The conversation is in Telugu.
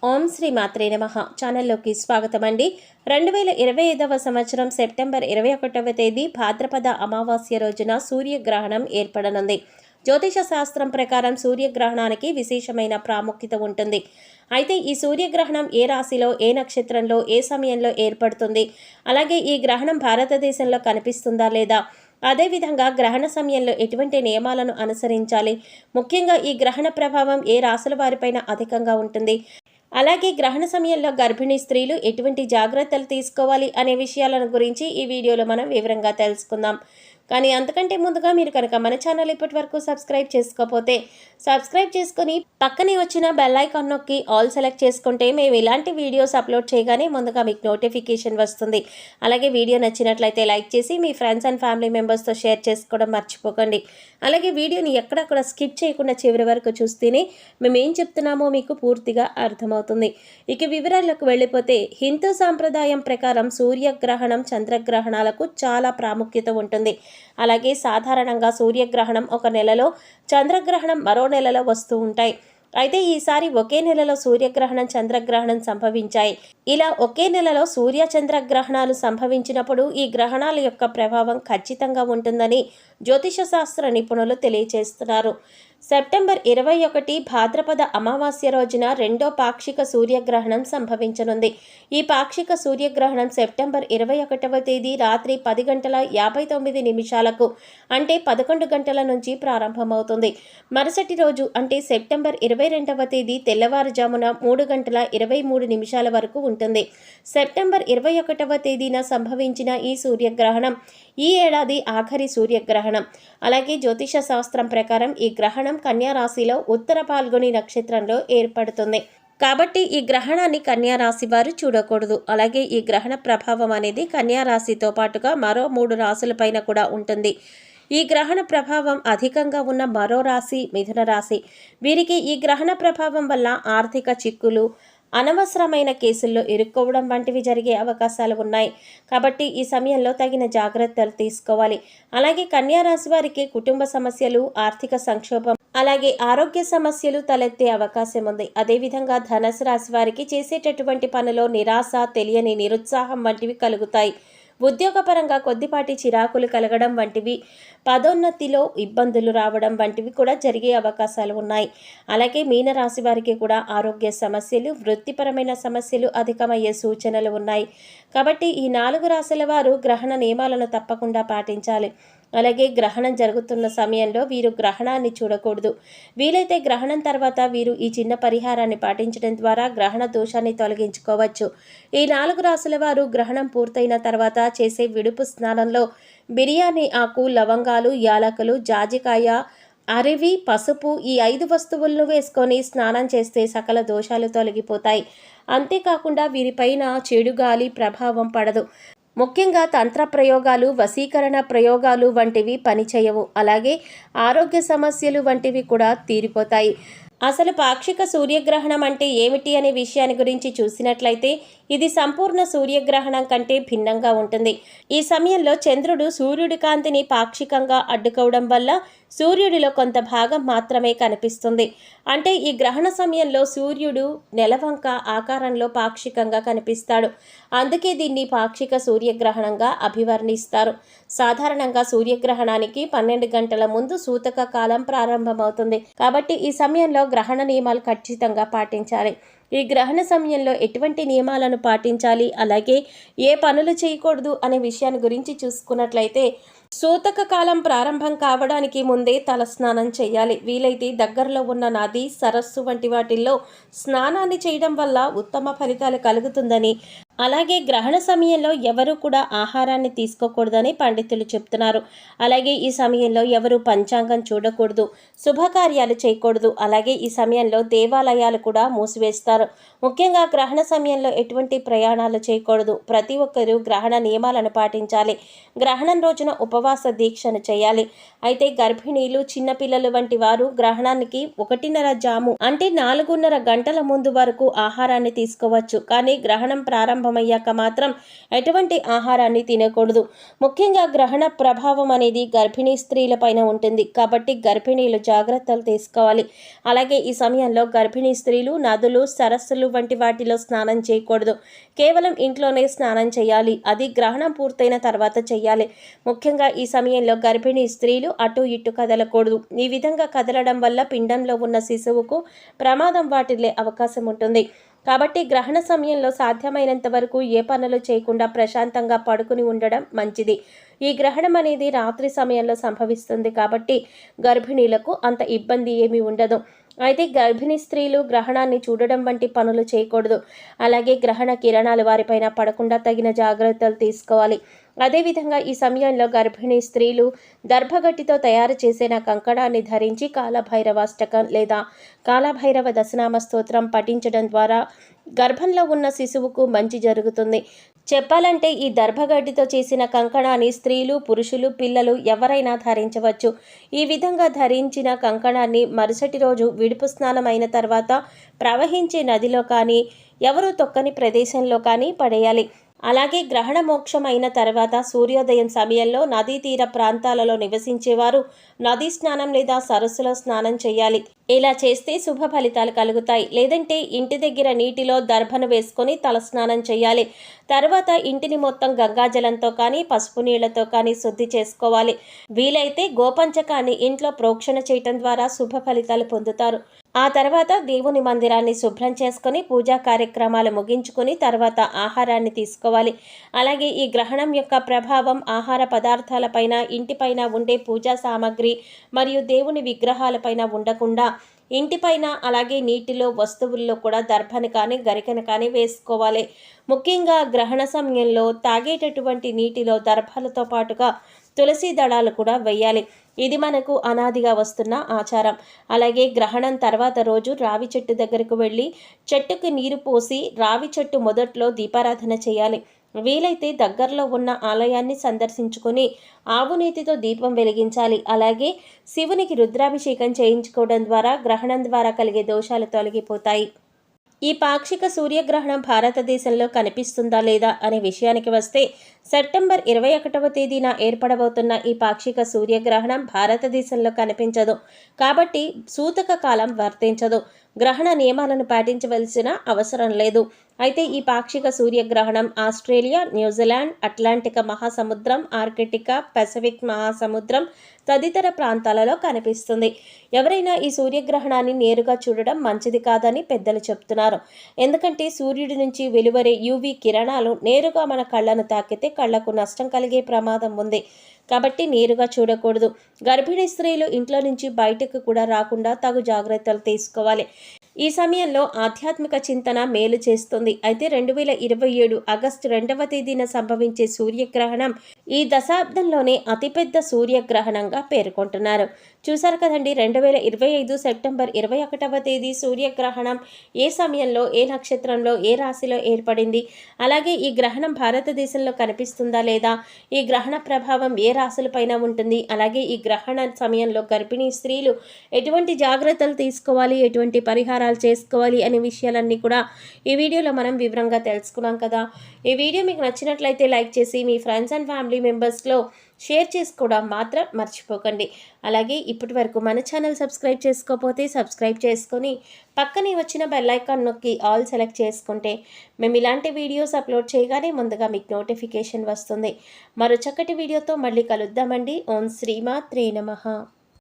ఓం శ్రీ మాత్రే నమః ఛానల్లోకి స్వాగతం అండి. 2025వ సంవత్సరం సెప్టెంబర్ 21వ తేదీ భాద్రపద అమావాస్య రోజున సూర్యగ్రహణం ఏర్పడనుంది. జ్యోతిష శాస్త్రం ప్రకారం సూర్యగ్రహణానికి విశేషమైన ప్రాముఖ్యత ఉంటుంది. అయితే ఈ సూర్యగ్రహణం ఏ రాశిలో, ఏ నక్షత్రంలో, ఏ సమయంలో ఏర్పడుతుంది, అలాగే ఈ గ్రహణం భారతదేశంలో కనిపిస్తుందా లేదా, అదేవిధంగా గ్రహణ సమయంలో ఎటువంటి నియమాలను అనుసరించాలి, ముఖ్యంగా ఈ గ్రహణ ప్రభావం ఏ రాశుల వారిపైన అధికంగా ఉంటుంది, అలాగే గ్రహణ సమయంలో గర్భిణీ స్త్రీలు ఎటువంటి జాగ్రత్తలు తీసుకోవాలి అనే విషయాలను గురించి ఈ వీడియోలో మనం వివరంగా తెలుసుకుందాం. కానీ అంతకంటే ముందుగా మీరు కనుక మన ఛానల్ ఇప్పటి వరకు సబ్స్క్రైబ్ చేసుకోకపోతే సబ్స్క్రైబ్ చేసుకొని పక్కనే వచ్చిన బెల్ ఐకాన్ నొక్కి ఆల్ సెలెక్ట్ చేసుకుంటే మేము ఇలాంటి వీడియోస్ అప్లోడ్ చేయగానే ముందుగా మీకు నోటిఫికేషన్ వస్తుంది. అలాగే వీడియో నచ్చినట్లయితే లైక్ చేసి మీ ఫ్రెండ్స్ అండ్ ఫ్యామిలీ మెంబర్స్తో షేర్ చేసుకోవడం మర్చిపోకండి. అలాగే వీడియోని ఎక్కడక్కడ స్కిప్ చేయకుండా చివరి వరకు చూస్తేనే మేము ఏం చెప్తున్నామో మీకు పూర్తిగా అర్థమవుతుంది. ఇక వివరాలకు వెళ్ళిపోతే హిందూ సాంప్రదాయం ప్రకారం సూర్యగ్రహణం, చంద్రగ్రహణాలకు చాలా ప్రాముఖ్యత ఉంటుంది. అలాగే సాధారణంగా సూర్యగ్రహణం ఒక నెలలో, చంద్రగ్రహణం మరో నెలలో వస్తూ ఉంటాయి. అయితే ఈసారి ఒకే నెలలో సూర్యగ్రహణం, చంద్రగ్రహణం సంభవించాయి. ఇలా ఒకే నెలలో సూర్య చంద్రగ్రహణాలు సంభవించినప్పుడు ఈ గ్రహణాల యొక్క ప్రభావం ఖచ్చితంగా ఉంటుందని జ్యోతిష శాస్త్ర నిపుణులు తెలియజేస్తున్నారు. సెప్టెంబర్ 21 భాద్రపద అమావాస్య రోజున రెండో పాక్షిక సూర్యగ్రహణం సంభవించనుంది. ఈ పాక్షిక సూర్యగ్రహణం సెప్టెంబర్ 21వ తేదీ రాత్రి 10:59 అంటే 11 గంటల నుంచి ప్రారంభమవుతుంది. మరుసటి రోజు అంటే సెప్టెంబర్ 22వ తేదీ తెల్లవారుజామున 3:23 వరకు ఉంటుంది. సెప్టెంబర్ 21వ తేదీన సంభవించిన ఈ సూర్యగ్రహణం ఈ ఏడాది ఆఖరి సూర్యగ్రహణం. అలాగే జ్యోతిష శాస్త్రం ప్రకారం ఈ గ్రహణం కన్యా రాశిలో ఉత్తర పాల్గొని నక్షత్రంలో ఏర్పడుతుంది. కాబట్టి ఈ గ్రహణాన్ని కన్యా రాశి వారు చూడకూడదు. అలాగే ఈ గ్రహణ ప్రభావం అనేది కన్యా రాశితో పాటుగా మరో 3 రాశులపైన కూడా ఉంటుంది. ఈ గ్రహణ ప్రభావం అధికంగా ఉన్న మరో రాశి మిథున రాశి. వీరికి ఈ గ్రహణ ప్రభావం వల్ల ఆర్థిక చిక్కులు, అనవసరమైన కేసుల్లో ఇరుక్కోవడం వంటివి జరిగే అవకాశాలు ఉన్నాయి. కాబట్టి ఈ సమయంలో తగిన జాగ్రత్తలు తీసుకోవాలి. అలాగే కన్యా రాశి వారికి కుటుంబ సమస్యలు, ఆర్థిక సంక్షోభం, అలాగే ఆరోగ్య సమస్యలు తలెత్తే అవకాశం ఉంది. అదేవిధంగా ధనుసు రాశి వారికి చేసేటటువంటి పనిలో నిరాశ, తెలియని నిరుత్సాహం వంటివి కలుగుతాయి. ఉద్యోగపరంగా కొద్దిపాటి చిరాకులు కలగడం వంటివి, పదోన్నతిలో ఇబ్బందులు రావడం వంటివి కూడా జరిగే అవకాశాలు ఉన్నాయి. అలాగే మీనరాశి వారికి కూడా ఆరోగ్య సమస్యలు, వృత్తిపరమైన సమస్యలు అధికమయ్యే సూచనలు ఉన్నాయి. కాబట్టి ఈ 4 రాశుల వారు గ్రహణ నియమాలను తప్పకుండా పాటించాలి. అలాగే గ్రహణం జరుగుతున్న సమయంలో వీరు గ్రహణాన్ని చూడకూడదు. వీలైతే గ్రహణం తర్వాత వీరు ఈ చిన్న పరిహారాన్ని పాటించడం ద్వారా గ్రహణ దోషాన్ని తొలగించుకోవచ్చు. ఈ 4 రాశుల వారు గ్రహణం పూర్తయిన తర్వాత చేసే విడుపు స్నానంలో బిర్యానీ ఆకు, లవంగాలు, యాలకులు, జాజికాయ, అరివి, పసుపు ఈ 5 వస్తువులను వేసుకొని స్నానం చేస్తే సకల దోషాలు తొలగిపోతాయి. అంతేకాకుండా వీరిపైన చెడు గాలి ప్రభావం పడదు. ముఖ్యంగా తంత్ర ప్రయోగాలు, వశీకరణ ప్రయోగాలు వంటివి పనిచేయవు. అలాగే ఆరోగ్య సమస్యలు వంటివి కూడా తీరిపోతాయి. అసలు పాక్షిక సూర్యగ్రహణం అంటే ఏమిటి అనే విషయాన్ని గురించి చూసినట్లయితే ఇది సంపూర్ణ సూర్యగ్రహణం కంటే భిన్నంగా ఉంటుంది. ఈ సమయంలో చంద్రుడు సూర్యుడి కాంతిని పాక్షికంగా అడ్డుకోవడం వల్ల సూర్యుడిలో కొంత భాగం మాత్రమే కనిపిస్తుంది. అంటే ఈ గ్రహణ సమయంలో సూర్యుడు నెలవంక ఆకారంలో పాక్షికంగా కనిపిస్తాడు. అందుకే దీన్ని పాక్షిక సూర్యగ్రహణంగా అభివర్ణిస్తారు. సాధారణంగా సూర్యగ్రహణానికి 12 గంటల ముందు సూతక కాలం ప్రారంభమవుతుంది. కాబట్టి ఈ సమయంలో గ్రహణ నియమాలు ఖచ్చితంగా పాటించాలి. ఈ గ్రహణ సమయంలో ఎటువంటి నియమాలను పాటించాలి, అలాగే ఏ పనులు చేయకూడదు అనే విషయాన్ని గురించి చూసుకున్నట్లయితే సూతక కాలం ప్రారంభం కావడానికి ముందే తలస్నానం చేయాలి. వీలైతే దగ్గరలో ఉన్న నది, సరస్సు వంటి వాటిల్లో స్నానాన్ని చేయడం వల్ల ఉత్తమ ఫలితాలు కలుగుతుందని, అలాగే గ్రహణ సమయంలో ఎవరు కూడా ఆహారాన్ని తీసుకోకూడదని పండితులు చెప్తున్నారు. అలాగే ఈ సమయంలో ఎవరు పంచాంగం చూడకూడదు, శుభకార్యాలు చేయకూడదు. అలాగే ఈ సమయంలో దేవాలయాలు కూడా మూసివేస్తారు. ముఖ్యంగా గ్రహణ సమయంలో ఎటువంటి ప్రయాణాలు చేయకూడదు. ప్రతి ఒక్కరూ గ్రహణ నియమాలను పాటించాలి. గ్రహణం రోజున ఉపవాస దీక్షను చేయాలి. అయితే గర్భిణీలు, చిన్నపిల్లలు వంటి వారు గ్రహణానికి 1:30 జాము అంటే 4:30 గంటల ముందు వరకు ఆహారాన్ని తీసుకోవచ్చు. కానీ గ్రహణం ప్రారంభం ప్రారంభమయ్యాక మాత్రం ఎటువంటి ఆహారాన్ని తినకూడదు. ముఖ్యంగా గ్రహణ ప్రభావం అనేది గర్భిణీ స్త్రీలపైన ఉంటుంది కాబట్టి గర్భిణీలు జాగ్రత్తలు తీసుకోవాలి. అలాగే ఈ సమయంలో గర్భిణీ స్త్రీలు నదులు, సరస్సులు వంటి వాటిలో స్నానం చేయకూడదు. కేవలం ఇంట్లోనే స్నానం చేయాలి. అది గ్రహణం పూర్తయిన తర్వాత చేయాలి. ముఖ్యంగా ఈ సమయంలో గర్భిణీ స్త్రీలు అటు ఇటు కదలకూడదు. ఈ విధంగా కదలడం వల్ల పిండంలో ఉన్న శిశువుకు ప్రమాదం వాటిల్లే అవకాశం ఉంటుంది. కాబట్టి గ్రహణ సమయంలో సాధ్యమైనంత వరకు ఏ పనులు చేయకుండా ప్రశాంతంగా పడుకుని ఉండడం మంచిది. ఈ గ్రహణం అనేది రాత్రి సమయంలో సంభవిస్తుంది కాబట్టి గర్భిణీలకు అంత ఇబ్బంది ఏమీ ఉండదు. అయితే గర్భిణీ స్త్రీలు గ్రహణాన్ని చూడడం వంటి పనులు చేయకూడదు. అలాగే గ్రహణ కిరణాలు వారిపైన పడకుండా తగిన జాగ్రత్తలు తీసుకోవాలి. అదేవిధంగా ఈ సమయంలో గర్భిణీ స్త్రీలు దర్భగట్టితో తయారు చేసిన కంకణాన్ని ధరించి కాలభైరవాష్టకం లేదా కాలభైరవ దశనామ స్తోత్రం పఠించడం ద్వారా గర్భంలో ఉన్న శిశువుకు మంచి జరుగుతుంది. చెప్పాలంటే ఈ దర్భగడ్డితో చేసిన కంకణాన్ని స్త్రీలు, పురుషులు, పిల్లలు ఎవరైనా ధరించవచ్చు. ఈ విధంగా ధరించిన కంకణాన్ని మరుసటి రోజు విడుపు స్నానం అయిన తర్వాత ప్రవహించే నదిలో కానీ ఎవరూ తొక్కని ప్రదేశంలో కానీ పడేయాలి. అలాగే గ్రహణ మోక్షం అయిన తర్వాత సూర్యోదయం సమయంలో నదీ తీర ప్రాంతాలలో నివసించేవారు నదీ స్నానం లేదా సరస్సులో స్నానం చేయాలి. ఇలా చేస్తే శుభ ఫలితాలు కలుగుతాయి. లేదంటే ఇంటి దగ్గర నీటిలో దర్భను వేసుకొని తలస్నానం చేయాలి. తర్వాత ఇంటిని మొత్తం గంగాజలంతో కానీ పసుపు నీళ్లతో కానీ శుద్ధి చేసుకోవాలి. వీలైతే గోపంచకాన్ని ఇంట్లో ప్రోక్షణ చేయటం ద్వారా శుభ ఫలితాలు పొందుతారు. ఆ తర్వాత దేవుని మందిరాన్ని శుభ్రం చేసుకొని పూజా కార్యక్రమాలు ముగించుకొని తర్వాత ఆహారాన్ని తీసుకోవాలి. అలాగే ఈ గ్రహణం యొక్క ప్రభావం ఆహార పదార్థాలపైన, ఇంటిపైన ఉండే పూజా సామాగ్రి మరియు దేవుని విగ్రహాలపైన ఉండకుండా ఇంటిపైన అలాగే నీటిలో వస్తువుల్లో కూడా దర్భను కానీ గరికను కానీ వేసుకోవాలి. ముఖ్యంగా గ్రహణ సమయంలో తాగేటటువంటి నీటిలో దర్భలతో పాటుగా తులసి దళాలు కూడా వేయాలి. ఇది మనకు అనాదిగా వస్తున్న ఆచారం. అలాగే గ్రహణం తర్వాత రోజు రావి చెట్టు దగ్గరకు వెళ్ళి చెట్టుకి నీరు పోసి రావి చెట్టు మొదట్లో దీపారాధన చేయాలి. వీలైతే దగ్గరలో ఉన్న ఆలయాన్ని సందర్శించుకొని ఆవు నీతితో దీపం వెలిగించాలి. అలాగే శివునికి రుద్రాభిషేకం చేయించుకోవడం ద్వారా గ్రహణం ద్వారా కలిగే దోషాలు తొలగిపోతాయి. ఈ పాక్షిక సూర్యగ్రహణం భారతదేశంలో కనిపిస్తుందా లేదా అనే విషయానికి వస్తే సెప్టెంబర్ 21వ తేదీన ఏర్పడబోతున్న ఈ పాక్షిక సూర్యగ్రహణం భారతదేశంలో కనిపించదు. కాబట్టి సూతక కాలం వర్తించదు. గ్రహణ నియమాలను పాటించవలసిన అవసరం లేదు. అయితే ఈ పాక్షిక సూర్యగ్రహణం ఆస్ట్రేలియా, న్యూజిలాండ్, అట్లాంటిక్ మహాసముద్రం, ఆర్కిటికా, పసిఫిక్ మహాసముద్రం తదితర ప్రాంతాలలో కనిపిస్తుంది. ఎవరైనా ఈ సూర్యగ్రహణాన్ని నేరుగా చూడడం మంచిది కాదని పెద్దలు చెప్తున్నారు. ఎందుకంటే సూర్యుడి నుంచి వెలువరే యూవీ కిరణాలు నేరుగా మన కళ్ళను తాకితే కళ్లకు నష్టం కలిగే ప్రమాదం ఉంది. కాబట్టి నేరుగా చూడకూడదు. గర్భిణీ స్త్రీలు ఇంట్లో నుంచి బయటకు కూడా రాకుండా తగు జాగ్రత్తలు తీసుకోవాలి. ఈ సమయంలో ఆధ్యాత్మిక చింతన మేలు చేస్తుంది. అయితే 2027 ఆగస్టు 2వ తేదీన సంభవించే సూర్యగ్రహణం ఈ దశాబ్దంలోనే అతిపెద్ద సూర్యగ్రహణంగా పేర్కొంటున్నారు. చూసారు కదండి, 2025 సెప్టెంబర్ 21వ తేదీ సూర్యగ్రహణం ఏ సమయంలో, ఏ నక్షత్రంలో, ఏ రాశిలో ఏర్పడింది, అలాగే ఈ గ్రహణం భారతదేశంలో కనిపిస్తుందా లేదా, ఈ గ్రహణ ప్రభావం ఏ రాశులపైన ఉంటుంది, అలాగే ఈ గ్రహణ సమయంలో గర్భిణీ స్త్రీలు ఎటువంటి జాగ్రత్తలు తీసుకోవాలి, ఎటువంటి పరిహారాలు చేసుకోవాలి అనే విషయాలన్నీ కూడా ఈ వీడియోలో మనం వివరంగా తెలుసుకున్నాం కదా. ఈ వీడియో మీకు నచ్చినట్లయితే లైక్ చేసి మీ ఫ్రెండ్స్ అండ్ ఫ్యామిలీ మెంబర్స్లో షేర్ చేసుకోవడం మాత్రం మర్చిపోకండి. అలాగే ఇప్పటి వరకు మన ఛానల్ సబ్స్క్రైబ్ చేసుకోకపోతే సబ్స్క్రైబ్ చేసుకొని పక్కనే వచ్చిన బెల్ ఐకాన్ నొక్కి ఆల్ సెలెక్ట్ చేసుకుంటే మేము ఇలాంటి వీడియోస్ అప్లోడ్ చేయగానే ముందుగా మీకు నోటిఫికేషన్ వస్తుంది. మరో చక్కటి వీడియోతో మళ్ళీ కలుద్దామండి. ఓం శ్రీమాత్రే నమః.